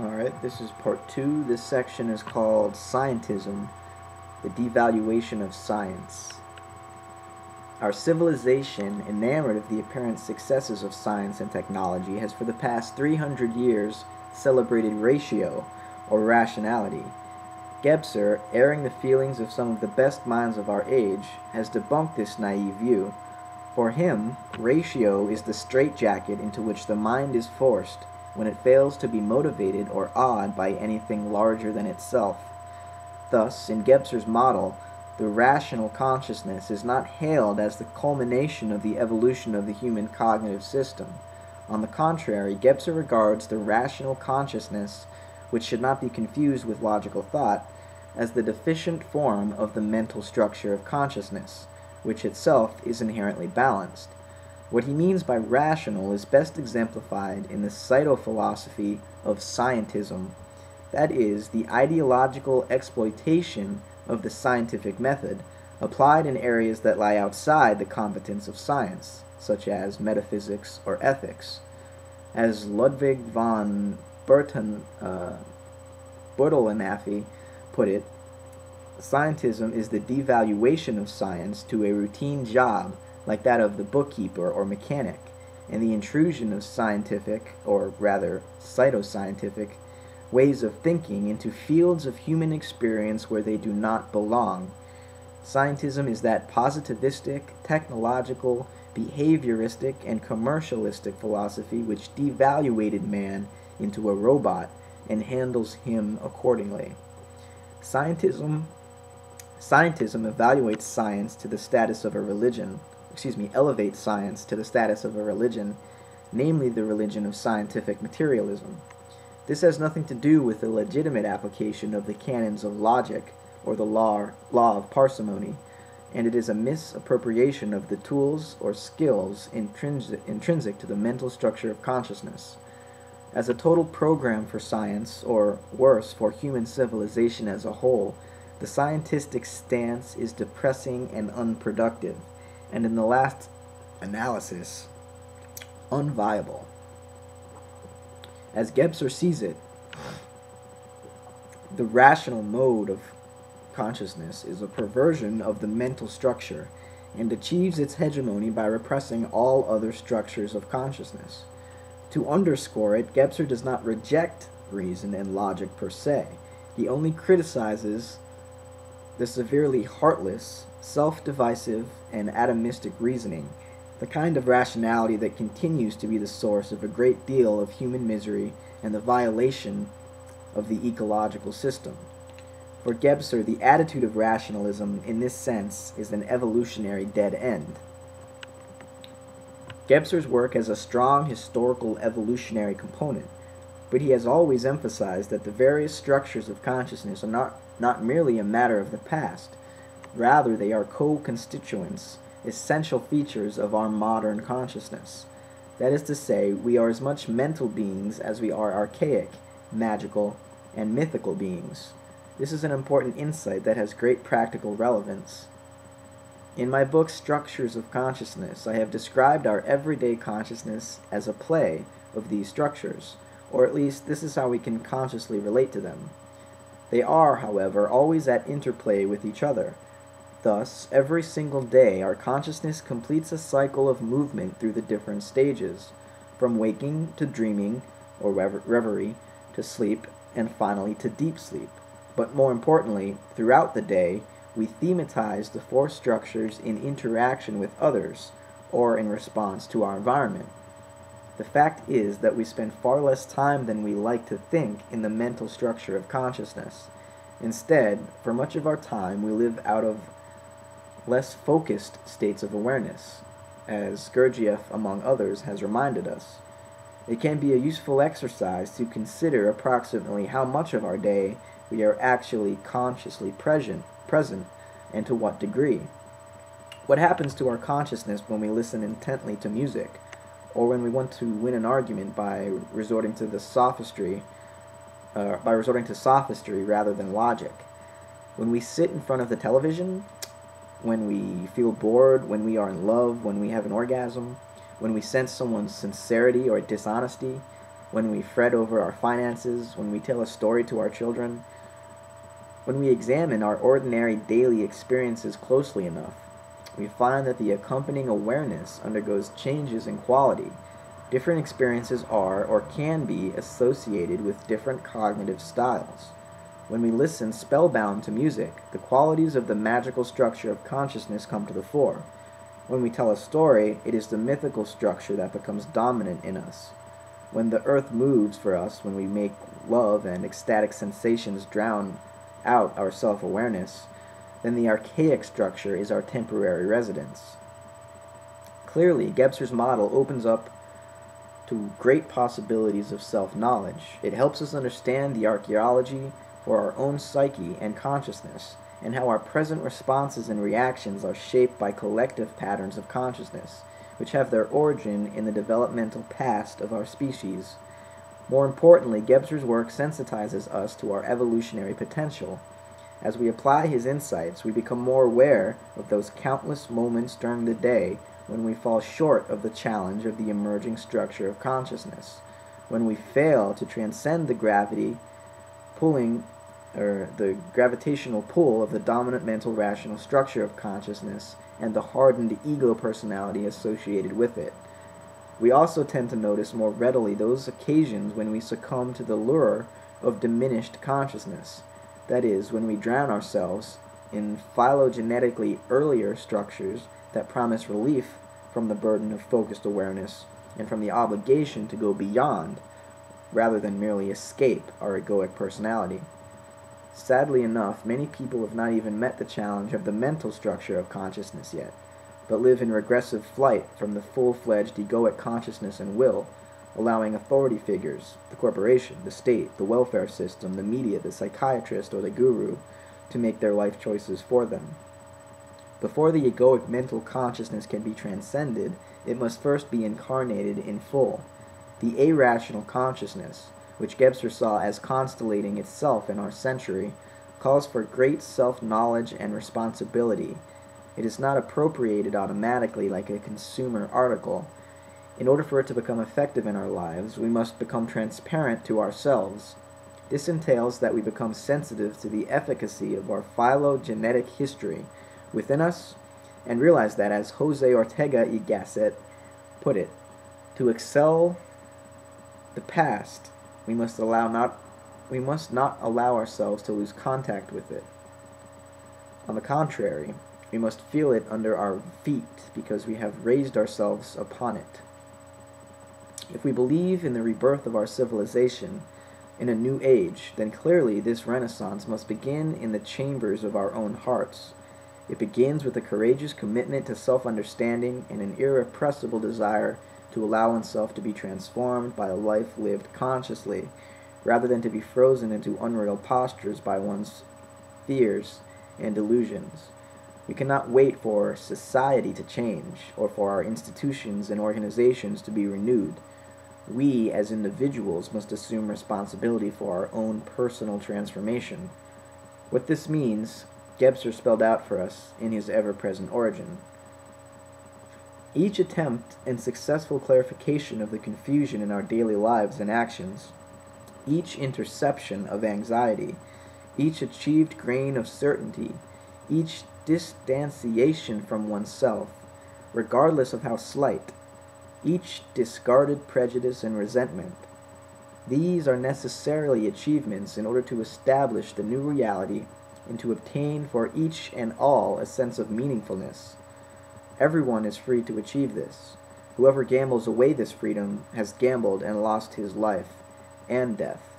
Alright, this is part 2. This section is called Scientism, the Devaluation of Science. Our civilization, enamored of the apparent successes of science and technology, has for the past 300 years celebrated ratio, or rationality. Gebser, airing the feelings of some of the best minds of our age, has debunked this naive view. For him, ratio is the straitjacket into which the mind is forced when it fails to be motivated or awed by anything larger than itself. Thus, in Gebser's model, the rational consciousness is not hailed as the culmination of the evolution of the human cognitive system. On the contrary, Gebser regards the rational consciousness, which should not be confused with logical thought, as the deficient form of the mental structure of consciousness, which itself is inherently balanced. What he means by rational is best exemplified in the cytophilosophy of scientism, that is, the ideological exploitation of the scientific method applied in areas that lie outside the competence of science, such as metaphysics or ethics. As Ludwig von Bertalanffy put it, scientism is the devaluation of science to a routine job like that of the bookkeeper or mechanic, and the intrusion of scientific, or rather pseudoscientific, ways of thinking into fields of human experience where they do not belong. Scientism is that positivistic, technological, behavioristic, and commercialistic philosophy which devaluated man into a robot and handles him accordingly. Scientism evaluates science to the status of a religion, elevates science to the status of a religion, namely the religion of scientific materialism. This has nothing to do with the legitimate application of the canons of logic or the law of parsimony, and it is a misappropriation of the tools or skills intrinsic to the mental structure of consciousness. As a total program for science, or worse, for human civilization as a whole, the scientific stance is depressing and unproductive, and in the last analysis, unviable. As Gebser sees it, the rational mode of consciousness is a perversion of the mental structure and achieves its hegemony by repressing all other structures of consciousness. To underscore it, Gebser does not reject reason and logic per se. He only criticizes the severely heartless, self-divisive, and atomistic reasoning, the kind of rationality that continues to be the source of a great deal of human misery and the violation of the ecological system. For Gebser, the attitude of rationalism in this sense is an evolutionary dead end. Gebser's work has a strong historical evolutionary component, but he has always emphasized that the various structures of consciousness are not merely a matter of the past. Rather, they are co-constituents, essential features of our modern consciousness. That is to say, we are as much mental beings as we are archaic, magical, and mythical beings. This is an important insight that has great practical relevance. In my book, Structures of Consciousness, I have described our everyday consciousness as a play of these structures, or at least this is how we can consciously relate to them. They are, however, always at interplay with each other. Thus, every single day, our consciousness completes a cycle of movement through the different stages, from waking to dreaming, or reverie, to sleep, and finally to deep sleep. But more importantly, throughout the day, we thematize the four structures in interaction with others, or in response to our environment. The fact is that we spend far less time than we like to think in the mental structure of consciousness. Instead, for much of our time, we live out of less focused states of awareness, as Gurdjieff, among others, has reminded us. It can be a useful exercise to consider approximately how much of our day we are actually consciously present, and to what degree. What happens to our consciousness when we listen intently to music, or when we want to win an argument by resorting to sophistry rather than logic? When we sit in front of the television, when we feel bored, when we are in love, when we have an orgasm, when we sense someone's sincerity or dishonesty, when we fret over our finances, when we tell a story to our children. When we examine our ordinary daily experiences closely enough, we find that the accompanying awareness undergoes changes in quality. Different experiences are or can be associated with different cognitive styles. When we listen spellbound to music, the qualities of the magical structure of consciousness come to the fore. When we tell a story, it is the mythical structure that becomes dominant in us. When the earth moves for us, when we make love and ecstatic sensations drown out our self-awareness, then the archaic structure is our temporary residence. Clearly, Gebser's model opens up to great possibilities of self-knowledge. It helps us understand the archaeology for our own psyche and consciousness, and how our present responses and reactions are shaped by collective patterns of consciousness, which have their origin in the developmental past of our species. More importantly, Gebser's work sensitizes us to our evolutionary potential. As we apply his insights, we become more aware of those countless moments during the day when we fall short of the challenge of the emerging structure of consciousness, when we fail to transcend the gravitational pull of the dominant mental rational structure of consciousness and the hardened ego personality associated with it. We also tend to notice more readily those occasions when we succumb to the lure of diminished consciousness, that is, when we drown ourselves in phylogenetically earlier structures that promise relief from the burden of focused awareness and from the obligation to go beyond, rather than merely escape, our egoic personality. Sadly enough, many people have not even met the challenge of the mental structure of consciousness yet, but live in regressive flight from the full-fledged egoic consciousness and will, allowing authority figures, the corporation, the state, the welfare system, the media, the psychiatrist, or the guru, to make their life choices for them. Before the egoic mental consciousness can be transcended, it must first be incarnated in full. The irrational consciousness, which Gebser saw as constellating itself in our century, calls for great self-knowledge and responsibility. It is not appropriated automatically like a consumer article. In order for it to become effective in our lives, we must become transparent to ourselves. This entails that we become sensitive to the efficacy of our phylogenetic history within us, and realize that, as Jose Ortega y Gasset put it, to excel the past, we must not allow ourselves to lose contact with it. On the contrary, we must feel it under our feet because we have raised ourselves upon it. If we believe in the rebirth of our civilization, in a new age, then clearly this renaissance must begin in the chambers of our own hearts. It begins with a courageous commitment to self-understanding and an irrepressible desire to allow oneself to be transformed by a life lived consciously, rather than to be frozen into unreal postures by one's fears and delusions. We cannot wait for society to change, or for our institutions and organizations to be renewed. We, as individuals, must assume responsibility for our own personal transformation. What this means, Gebser spelled out for us in his ever-present origin. Each attempt and successful clarification of the confusion in our daily lives and actions, each interception of anxiety, each achieved grain of certainty, each distanciation from oneself, regardless of how slight, each discarded prejudice and resentment, these are necessarily achievements in order to establish the new reality and to obtain for each and all a sense of meaningfulness. Everyone is free to achieve this. Whoever gambles away this freedom has gambled and lost his life and death.